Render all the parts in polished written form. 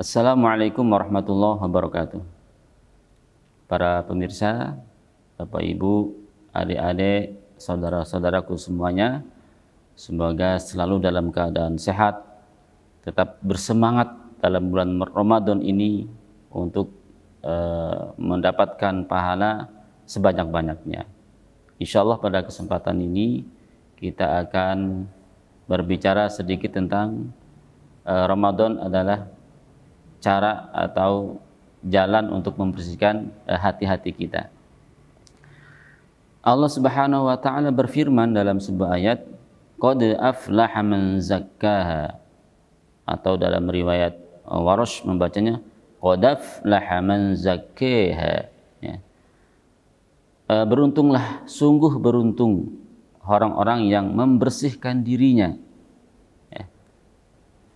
Assalamualaikum warahmatullahi wabarakatuh. Para pemirsa, Bapak Ibu, adik-adik, saudara-saudaraku semuanya, semoga selalu dalam keadaan sehat, tetap bersemangat dalam bulan Ramadan ini untuk mendapatkan pahala sebanyak-banyaknya. Insya Allah pada kesempatan ini kita akan berbicara sedikit tentang Ramadan adalah cara atau jalan untuk membersihkan hati-hati kita. Allah Subhanahu wa taala berfirman dalam sebuah ayat, qad aflaha man zakkaha, atau dalam riwayat Warsh membacanya qad aflaha man zakkaha, ya. Beruntunglah, sungguh beruntung orang-orang yang membersihkan dirinya, ya.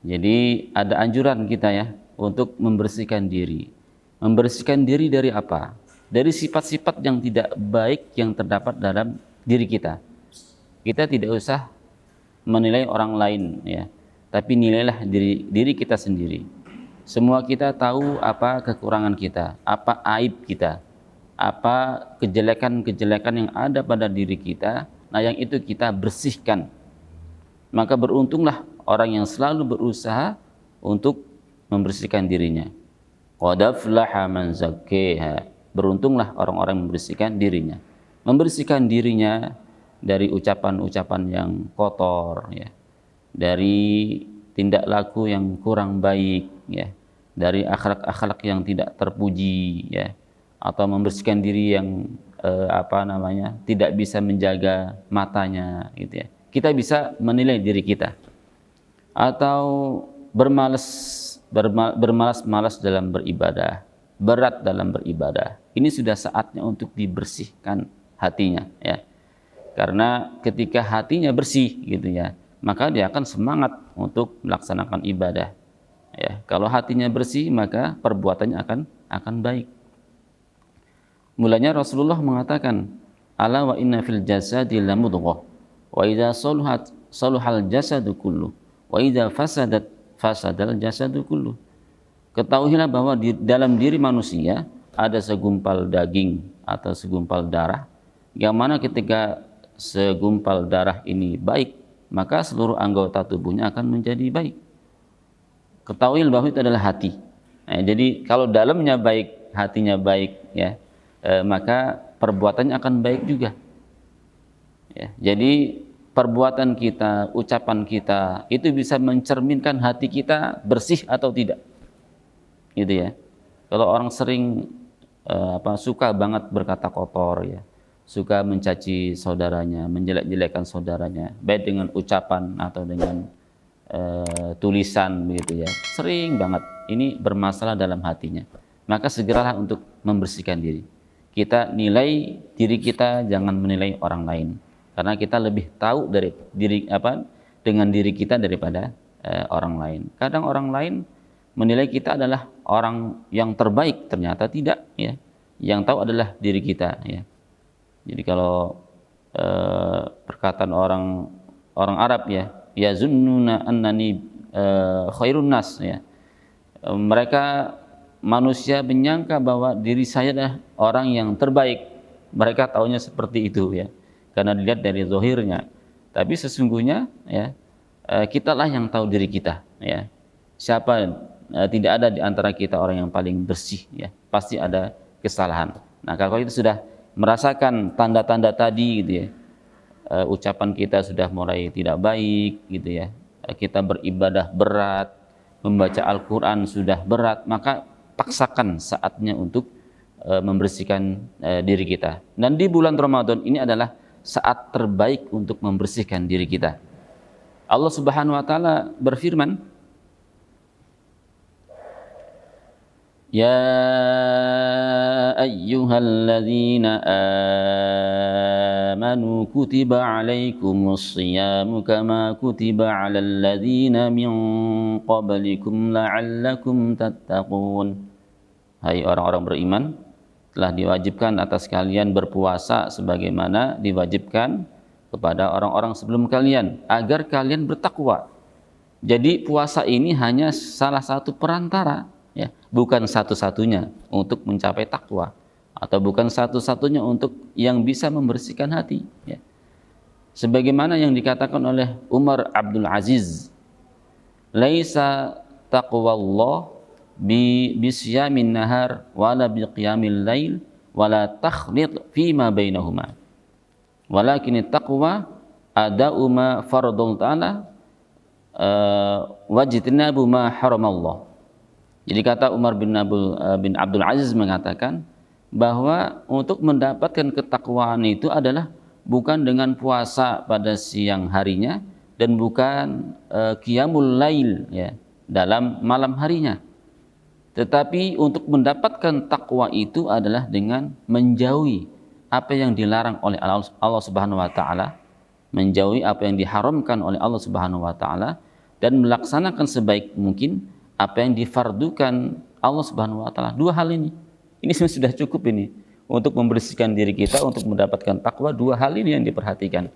Jadi ada anjuran kita, ya, untuk membersihkan diri. Membersihkan diri dari apa? Dari sifat-sifat yang tidak baik yang terdapat dalam diri kita. Kita tidak usah menilai orang lain, ya, tapi nilailah diri kita sendiri. Semua kita tahu apa kekurangan kita, apa aib kita, apa kejelekan-kejelekan yang ada pada diri kita. Nah, yang itu kita bersihkan. Maka beruntunglah orang yang selalu berusaha untuk membersihkan dirinya. Qad aflaha man zakkaha. Beruntunglah orang-orang yang membersihkan dirinya. Membersihkan dirinya dari ucapan-ucapan yang kotor, ya. Dari tindak laku yang kurang baik, ya. Dari akhlak-akhlak yang tidak terpuji, ya. Atau membersihkan diri yang tidak bisa menjaga matanya, gitu, ya. Kita bisa menilai diri kita. Atau bermalas-malas dalam beribadah, berat dalam beribadah. Ini sudah saatnya untuk dibersihkan hatinya, ya. Karena ketika hatinya bersih, gitu, ya, maka dia akan semangat untuk melaksanakan ibadah, ya. Kalau hatinya bersih, maka perbuatannya akan baik. Mulanya Rasulullah mengatakan, ala wa inna fil jasadi lamudghah, wa idza saluhal jasadu kullu, wa idza fasadal jasadu kullu. Ketahuilah bahwa di dalam diri manusia ada segumpal daging atau segumpal darah, yang mana ketika segumpal darah ini baik, maka seluruh anggota tubuhnya akan menjadi baik. Ketahuilah bahwa itu adalah hati. Nah, jadi kalau dalamnya baik, hatinya baik, ya, maka perbuatannya akan baik juga, ya. Jadi perbuatan kita, ucapan kita itu bisa mencerminkan hati kita bersih atau tidak, gitu, ya. Kalau orang sering suka banget berkata kotor, ya, suka mencaci saudaranya, menjelek-jelekan saudaranya, baik dengan ucapan atau dengan tulisan, begitu, ya, sering banget, ini bermasalah dalam hatinya. Maka segeralah untuk membersihkan diri. Kita nilai diri kita, jangan menilai orang lain. Karena kita lebih tahu dengan diri kita daripada orang lain. Kadang orang lain menilai kita adalah orang yang terbaik, ternyata tidak, ya. Yang tahu adalah diri kita, ya. Jadi kalau perkataan orang Arab, ya, yazunnuna annani khairun nas, ya. Mereka manusia menyangka bahwa diri saya adalah orang yang terbaik. Mereka taunya seperti itu, ya, karena dilihat dari zahirnya. Tapi sesungguhnya, ya, kitalah yang tahu diri kita, ya. Tidak ada di antara kita orang yang paling bersih, ya. Pasti ada kesalahan. Nah, kalau kita sudah merasakan tanda-tanda tadi, gitu, ya, ucapan kita sudah mulai tidak baik, gitu, ya. Kita beribadah berat, membaca Al-Qur'an sudah berat, maka paksakan saatnya untuk membersihkan diri kita. Dan di bulan Ramadan ini adalah saat terbaik untuk membersihkan diri kita. Allah Subhanahu wa taala berfirman, ya ayyuhalladzina amanu kutiba alaikumus shiyamu kama kutiba alal ladzina min qablikum la'allakum tattaqun. Hai orang-orang beriman, telah diwajibkan atas kalian berpuasa sebagaimana diwajibkan kepada orang-orang sebelum kalian, agar kalian bertakwa. Jadi puasa ini hanya salah satu perantara ya, bukan satu-satunya untuk mencapai takwa, atau bukan satu-satunya untuk yang bisa membersihkan hati, ya. Sebagaimana yang dikatakan oleh Umar Abdul Aziz, laisa taqwallah bisyamin nahar wala biqiyamil lail wala takhlid fima bainahuma, walakin taqwa ada'u ma faradallahu ta'ala wajtinabu ma haramallah. Jadi kata Umar bin Abdul Aziz mengatakan bahwa untuk mendapatkan ketakwaan itu adalah bukan dengan puasa pada siang harinya dan bukan qiyamul lail, ya, dalam malam harinya. Tetapi untuk mendapatkan takwa itu adalah dengan menjauhi apa yang dilarang oleh Allah Subhanahu wa taala, menjauhi apa yang diharamkan oleh Allah Subhanahu wa taala, dan melaksanakan sebaik mungkin apa yang difardukan Allah Subhanahu wa taala. Dua hal ini sudah cukup ini untuk membersihkan diri kita untuk mendapatkan takwa. Dua hal ini yang diperhatikan.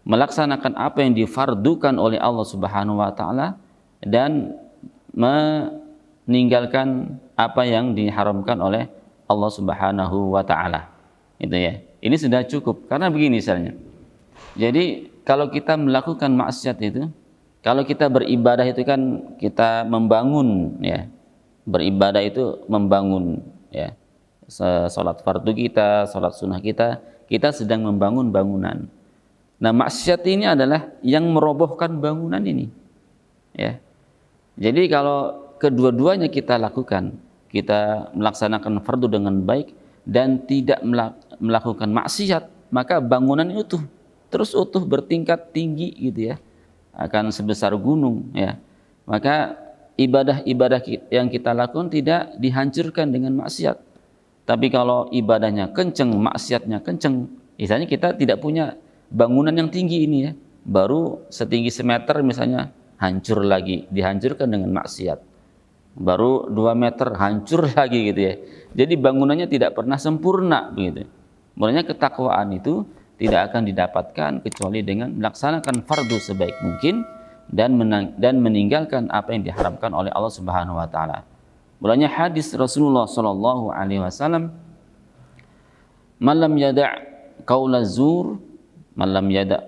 Melaksanakan apa yang difardukan oleh Allah Subhanahu wa taala dan meninggalkan apa yang diharamkan oleh Allah Subhanahu wa taala. Itu ya. Ini sudah cukup. Karena begini misalnya. Jadi kalau kita melakukan maksiat itu, kalau kita beribadah itu kan kita membangun, ya. Beribadah itu membangun, ya. Salat fardu kita, salat sunnah kita sedang membangun bangunan. Nah, maksiat ini adalah yang merobohkan bangunan ini, ya. Jadi kalau kedua-duanya kita lakukan, kita melaksanakan fardu dengan baik dan tidak melakukan maksiat, maka bangunan itu terus utuh, bertingkat tinggi gitu ya, akan sebesar gunung, ya. Maka ibadah-ibadah yang kita lakukan tidak dihancurkan dengan maksiat. Tapi kalau ibadahnya kenceng, maksiatnya kenceng, misalnya kita tidak punya bangunan yang tinggi ini, ya, baru setinggi semeter misalnya, hancur lagi, dihancurkan dengan maksiat. Baru 2 meter hancur lagi gitu ya. Jadi bangunannya tidak pernah sempurna begitu. Makanya ketakwaan itu tidak akan didapatkan kecuali dengan melaksanakan fardu sebaik mungkin dan meninggalkan apa yang diharamkan oleh Allah Subhanahu wa taala. Mulanya hadis Rasulullah sallallahu alaihi wasallam, "Man lam yada' qaula zur, man lam yada'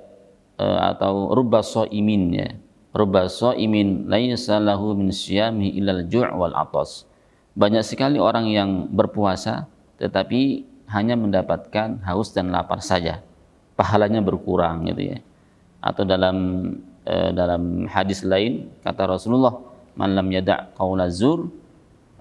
atau rubba shaimin, ya. Rubba shaimin laisa lahu min siyamihi illal ju' wal 'atas." Banyak sekali orang yang berpuasa tetapi hanya mendapatkan haus dan lapar saja. Pahalanya berkurang gitu ya. Atau dalam hadis lain kata Rasulullah, "Man lam yada' qaula zur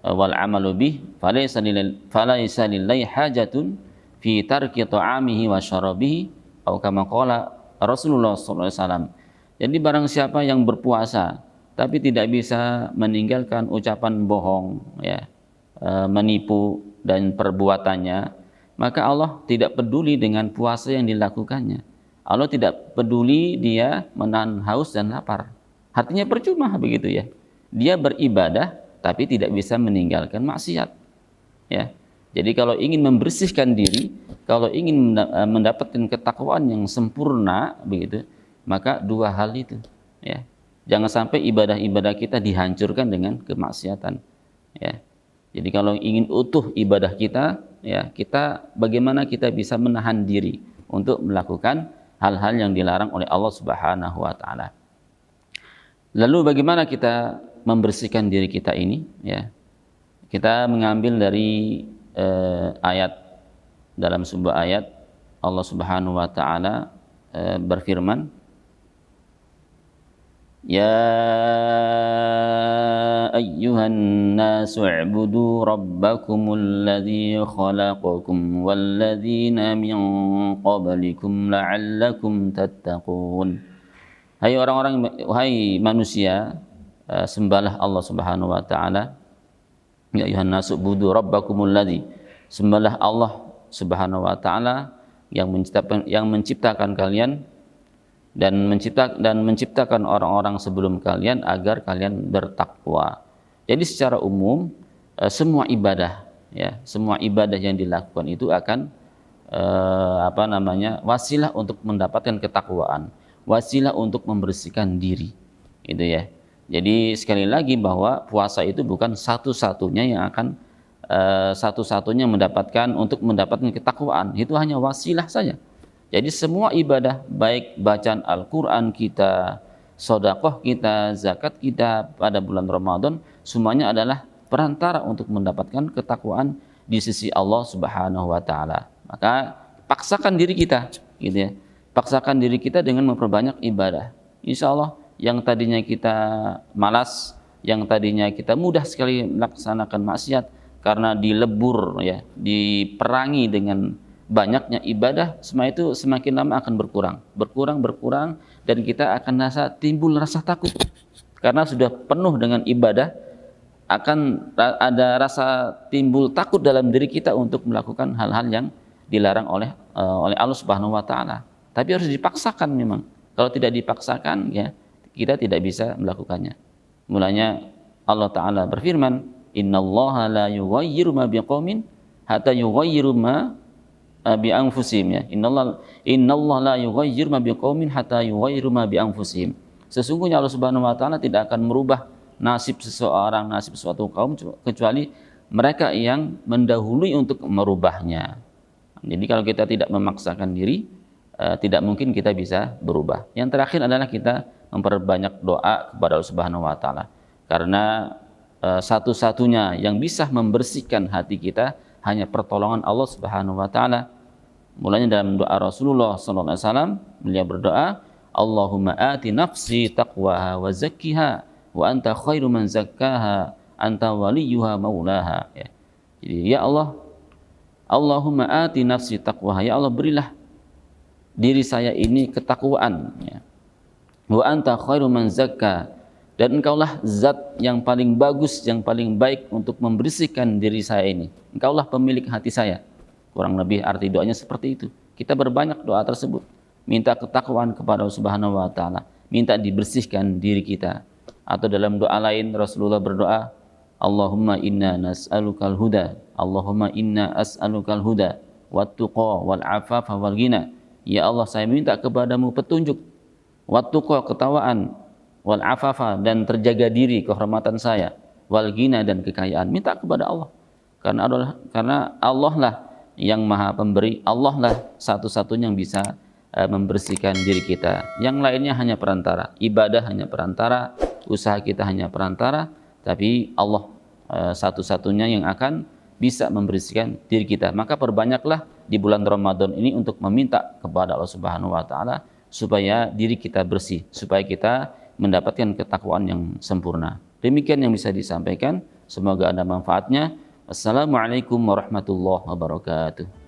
wal 'amalu bih falaysa lillahi hajatun fi tarki ta'amihi wa syarabihi," atau kama qala Rasulullah sallallahu alaihi wasallam. Jadi barang siapa yang berpuasa tapi tidak bisa meninggalkan ucapan bohong, ya, menipu dan perbuatannya, maka Allah tidak peduli dengan puasa yang dilakukannya. Allah tidak peduli dia menahan haus dan lapar. Artinya percuma begitu ya. Dia beribadah tapi tidak bisa meninggalkan maksiat. Ya. Jadi kalau ingin membersihkan diri, kalau ingin mendapatkan ketakwaan yang sempurna begitu, maka dua hal itu, ya. Jangan sampai ibadah-ibadah kita dihancurkan dengan kemaksiatan, ya. Jadi kalau ingin utuh ibadah kita, ya, bagaimana kita bisa menahan diri untuk melakukan hal-hal yang dilarang oleh Allah Subhanahu wa taala. Lalu bagaimana kita membersihkan diri kita ini, ya? Kita mengambil dari ayat, dalam sebuah ayat Allah Subhanahu wa taala berfirman, "Ya ayyuhan nasu i'budu rabbakumul ladzi khalaqakum walladzina min qablikum la'allakum tattaqun." Hai orang-orang, wahai manusia, sembahlah Allah Subhanahu wa taala. Ya ayyuhan nasu i'budu rabbakumul ladzi, sembahlah Allah Subhanahu wa taala yang menciptakan kalian dan menciptakan orang-orang sebelum kalian agar kalian bertakwa. Jadi secara umum semua ibadah, ya, semua ibadah yang dilakukan itu akan wasilah untuk mendapatkan ketakwaan, wasilah untuk membersihkan diri, itu ya. Jadi sekali lagi bahwa puasa itu bukan satu-satunya yang akan satu-satunya untuk mendapatkan ketakwaan. Itu hanya wasilah saja. Jadi semua ibadah, baik bacaan Al-Quran kita, sedekah kita, zakat kita pada bulan Ramadan, semuanya adalah perantara untuk mendapatkan ketakwaan di sisi Allah Subhanahu wa taala. Maka paksakan diri kita, gitu ya. Paksakan diri kita dengan memperbanyak ibadah. Insya Allah yang tadinya kita malas, yang tadinya kita mudah sekali melaksanakan maksiat, karena dilebur ya, diperangi dengan banyaknya ibadah, semua itu semakin lama akan berkurang, dan kita akan timbul rasa takut karena sudah penuh dengan ibadah. Akan ada rasa timbul takut dalam diri kita untuk melakukan hal-hal yang dilarang oleh Allah Subhanahu wa taala. Tapi harus dipaksakan memang. Kalau tidak dipaksakan ya, kita tidak bisa melakukannya. Mulanya Allah taala berfirman, "Innallaha la yughayyiru ma biqaumin hatta yughayyiru ma bi anfusihim." Ya. Innallaha la yughayyiru ma biqaumin hatta yughayyiru ma bi anfusihim. Sesungguhnya Allah Subhanahu wa taala tidak akan merubah nasib seseorang, nasib suatu kaum kecuali mereka yang mendahului untuk merubahnya. Jadi kalau kita tidak memaksakan diri, tidak mungkin kita bisa berubah. Yang terakhir adalah kita memperbanyak doa kepada Allah Subhanahu wa taala. Karena satu-satunya yang bisa membersihkan hati kita hanya pertolongan Allah Subhanahu wa taala. Mulanya dalam doa Rasulullah sallallahu alaihi wasallam, beliau berdoa, "Allahumma ati nafsi taqwaha wa zakkiha wa anta khairu man zakkaha anta waliyuha maulaha." Ya. Jadi ya Allah, Allahumma ati nafsi taqwaha, ya Allah berilah diri saya ini ketakwaan ya. Wa anta khairu man zakka, dan engkaulah zat yang paling bagus, yang paling baik untuk membersihkan diri saya ini. Engkaulah pemilik hati saya. Kurang lebih arti doanya seperti itu. Kita berbanyak doa tersebut, minta ketakwaan kepada Allah Subhanahu wa taala, minta dibersihkan diri kita. Atau dalam doa lain Rasulullah berdoa, Allahumma inna nas'alukal huda, Allahumma inna as'alukal huda wat tuqa wal afafa wal ghina. Ya Allah, saya minta kepadamu petunjuk, wat tuqa ketawaan, wal afafa dan terjaga diri kehormatan saya, wal ghina dan kekayaan. Minta kepada Allah. Karena Allah lah yang maha pemberi, Allah lah satu-satunya yang bisa membersihkan diri kita. Yang lainnya hanya perantara, ibadah hanya perantara, usaha kita hanya perantara, tapi Allah satu-satunya yang akan bisa membersihkan diri kita. Maka perbanyaklah di bulan Ramadan ini untuk meminta kepada Allah Subhanahu wa taala supaya diri kita bersih, supaya kita mendapatkan ketakwaan yang sempurna. Demikian yang bisa disampaikan, semoga ada manfaatnya. Wassalamualaikum warahmatullahi wabarakatuh.